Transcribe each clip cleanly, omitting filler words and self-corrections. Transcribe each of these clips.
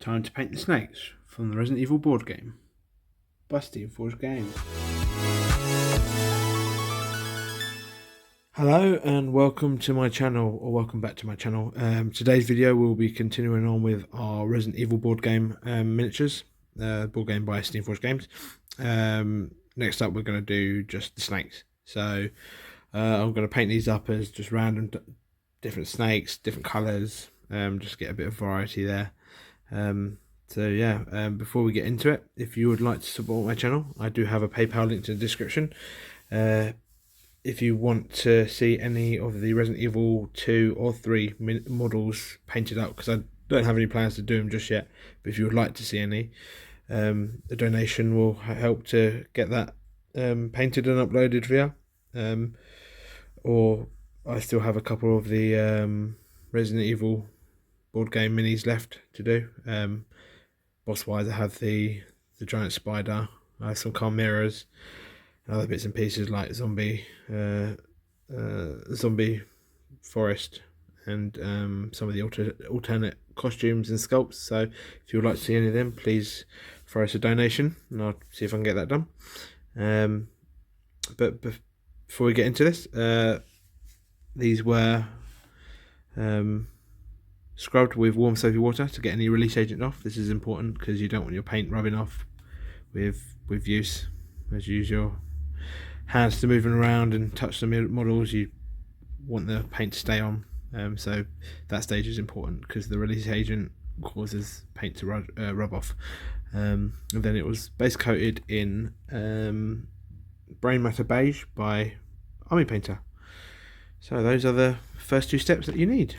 Time to paint the snakes from the Resident Evil board game by Steamforged Games. Hello and welcome to my channel, or welcome back to my channel. Today's video will be continuing on with our Resident Evil board game miniatures, board game by Steamforged Games. Next up we're going to do just the snakes. So I'm going to paint these up as just random different snakes, different colours, just get a bit of variety there. Before we get into it, if you would like to support my channel, I do have a PayPal link in the description. If you want to see any of the Resident Evil 2 or 3 models painted up, because I don't have any plans to do them just yet, but if you would like to see any, a donation will help to get that painted and uploaded for you. Or I still have a couple of the Resident Evil board game minis left to do. Boss wise, I have the giant spider, I have some chimeras and other bits and pieces like zombie forest, and some of the alternate costumes and sculpts. So if you would like to see any of them, please throw us a donation and I'll see if I can get that done. But before we get into this, these were scrubbed with warm soapy water to get any release agent off. This is important because you don't want your paint rubbing off with use. As you use your hands to moving around and touch the models, you want the paint to stay on. So that stage is important because the release agent causes paint to rub off. And then it was base coated in Brainmatter Beige by Army Painter. So those are the first two steps that you need.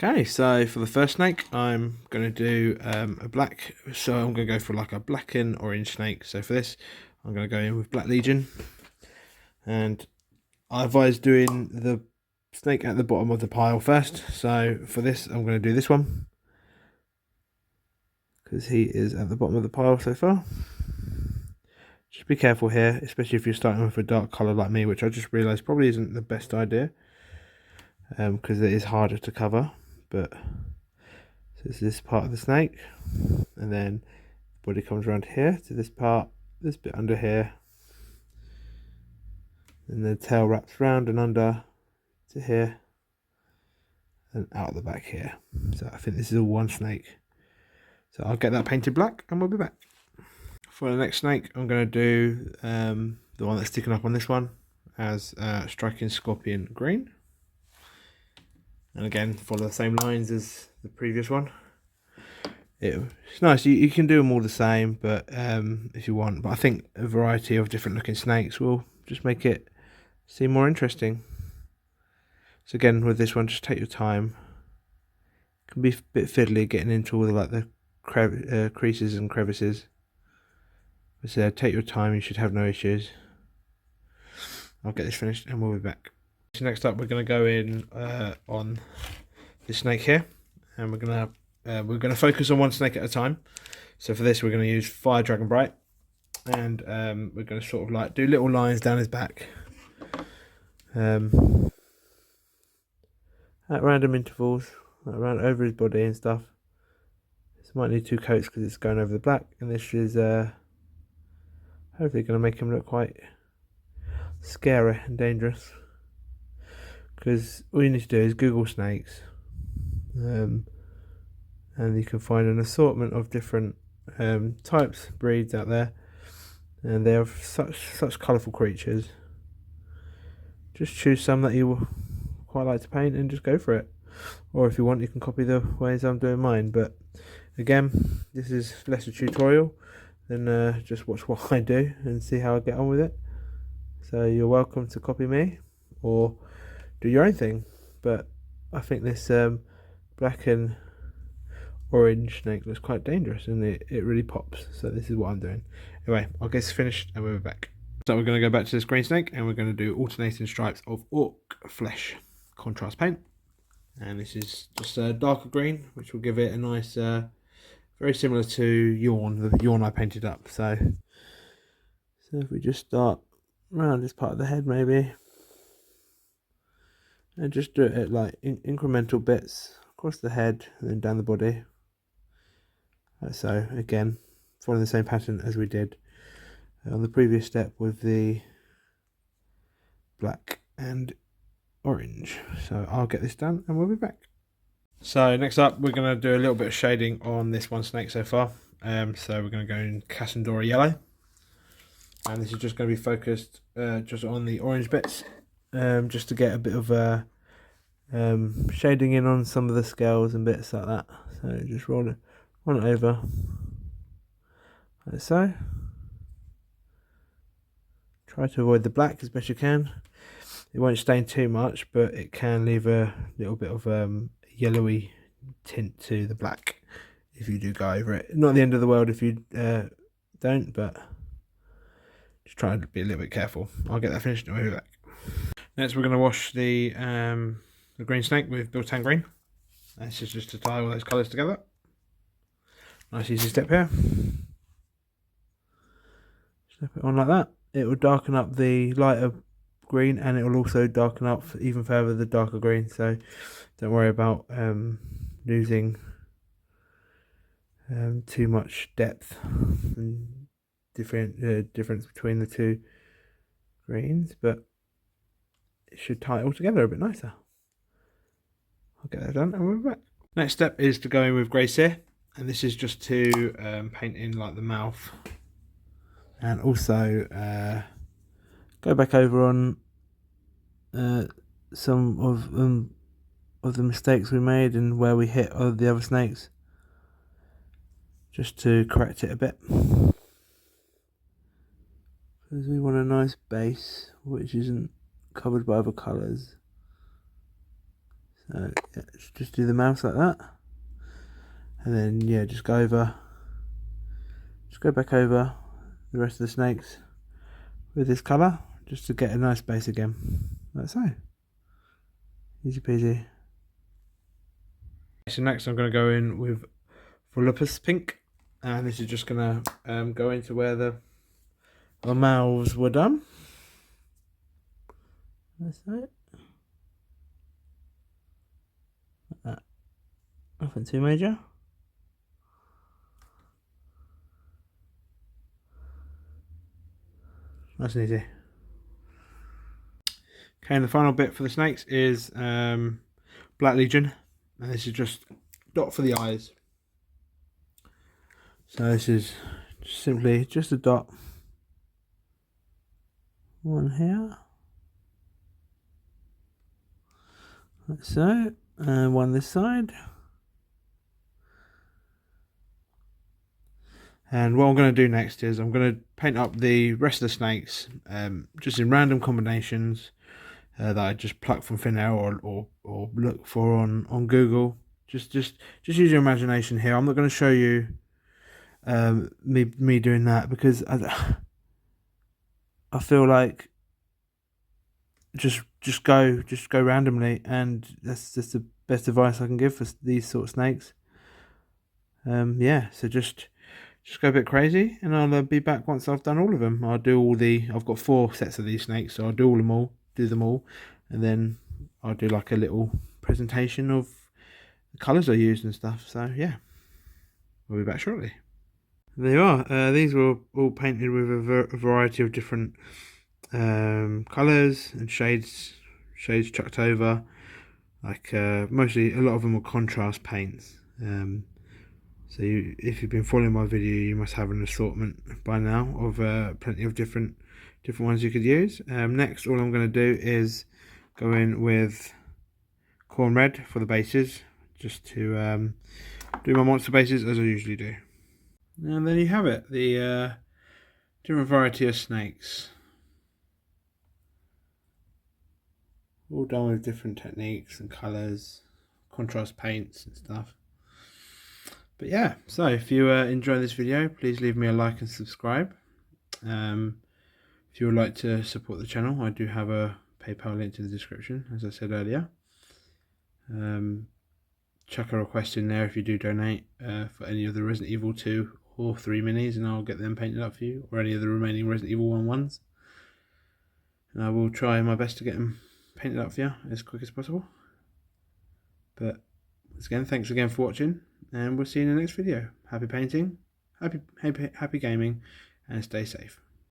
Okay, so for the first snake, I'm going to do a black, so I'm going to go for like a black and orange snake. So for this, I'm going to go in with Black Legion, and I advise doing the snake at the bottom of the pile first. So for this, I'm going to do this one, because he is at the bottom of the pile so far. Just be careful here, especially if you're starting with a dark colour like me, which I just realised probably isn't the best idea, because it is harder to cover. But so it's this part of the snake, and then the body comes around here to this part, this bit under here, and the tail wraps round and under to here and out the back here. So I think this is all one snake. So I'll get that painted black and we'll be back. For the next snake, I'm going to do the one that's sticking up on this one as Striking Scorpion Green. And again, follow the same lines as the previous one. It's nice, you can do them all the same, but if you want. But I think a variety of different looking snakes will just make it seem more interesting. So again, with this one, just take your time. It can be a bit fiddly getting into all the creases and crevices. But so take your time, you should have no issues. I'll get this finished and we'll be back. So next up, we're going to go in on this snake here, and we're going to focus on one snake at a time. So for this, we're going to use Fire Dragon Bright, and we're going to sort of like do little lines down his back at random intervals, around over his body and stuff. This might need two coats because it's going over the black, and this is hopefully going to make him look quite scary and dangerous. Because all you need to do is Google snakes, and you can find an assortment of different types, breeds out there, and they are such colourful creatures. Just choose some that you quite like to paint and just go for it. Or if you want, you can copy the ways I'm doing mine. But again, this is less a tutorial than just watch what I do and see how I get on with it. So you're welcome to copy me or do your own thing, but I think this black and orange snake looks quite dangerous, and it really pops. So this is what I'm doing. Anyway, I'll get this finished and we'll be back. So we're going to go back to this green snake, and we're going to do alternating stripes of Ork Flesh contrast paint. And this is just a darker green, which will give it a nice, very similar to Yawn, the Yawn I painted up. So if we just start around this part of the head maybe, and just do it at like incremental bits across the head and then down the body. So again, following the same pattern as we did on the previous step with the black and orange. So I'll get this done and we'll be back. So next up, we're going to do a little bit of shading on this one snake so far. So we're going to go in Casandora Yellow, and this is just going to be focused just on the orange bits, just to get a bit of shading in on some of the scales and bits like that. So just roll it over like so. Try to avoid the black as best you can. It won't stain too much, but it can leave a little bit of yellowy tint to the black if you do go over it. Not the end of the world if you don't, but just try to be a little bit careful. I'll get that finished and we'll be back. Next, we're going to wash the green snake with Biel-Tan Green. This is just to tie all those colours together. Nice easy step here. Step it on like that. It will darken up the lighter green, and it will also darken up even further the darker green. So don't worry about losing too much depth and difference between the two greens, but it should tie it all together a bit nicer. I'll get that done and we'll be back. Next step is to go in with grey Seer, and this is just to paint in like the mouth, and also go back over on some of the mistakes we made and where we hit the other snakes, just to correct it a bit, because we want a nice base which isn't covered by other colours. So yeah, just do the mouth like that, and then yeah, just go back over the rest of the snakes with this colour, just to get a nice base again, like so. Easy peasy. So next I'm going to go in with Volupus Pink, and this is just going to go into where the mouths were done. That's it. Like that. Nothing too major. Nice and easy. Okay, and the final bit for the snakes is Black Legion, and this is just dot for the eyes. So this is simply just a dot, one here, like so, and one this side. And what I'm going to do next is I'm going to paint up the rest of the snakes just in random combinations that I just pluck from thin air or look for on Google. Just use your imagination here. I'm not going to show you me doing that, because I feel like just go randomly, and that's just the best advice I can give for these sort of snakes. Yeah, so just go a bit crazy, and I'll be back once I've done all of them. I've got 4 sets of these snakes, so I'll do them all, and then I'll do like a little presentation of the colours I used and stuff. So yeah, we'll be back shortly. There you are. These were all painted with a variety of different colours and shades chucked over. Like mostly, a lot of them were contrast paints. So if you've been following my video, you must have an assortment by now of plenty of different ones you could use. Next, all I'm going to do is go in with corn red for the bases, just to do my monster bases as I usually do. And there you have it, the different variety of snakes, all done with different techniques and colours, contrast paints and stuff. But yeah, so if you enjoy this video, please leave me a like and subscribe. If you would like to support the channel, I do have a PayPal link in the description, as I said earlier. Chuck a request in there if you do donate for any of the Resident Evil 2 or 3 minis, and I'll get them painted up for you, or any of the remaining Resident Evil 1 ones. And I will try my best to get them painted up for you as quick as possible. But Once again, thanks again for watching, and we'll see you in the next video. Happy painting, happy gaming, and stay safe.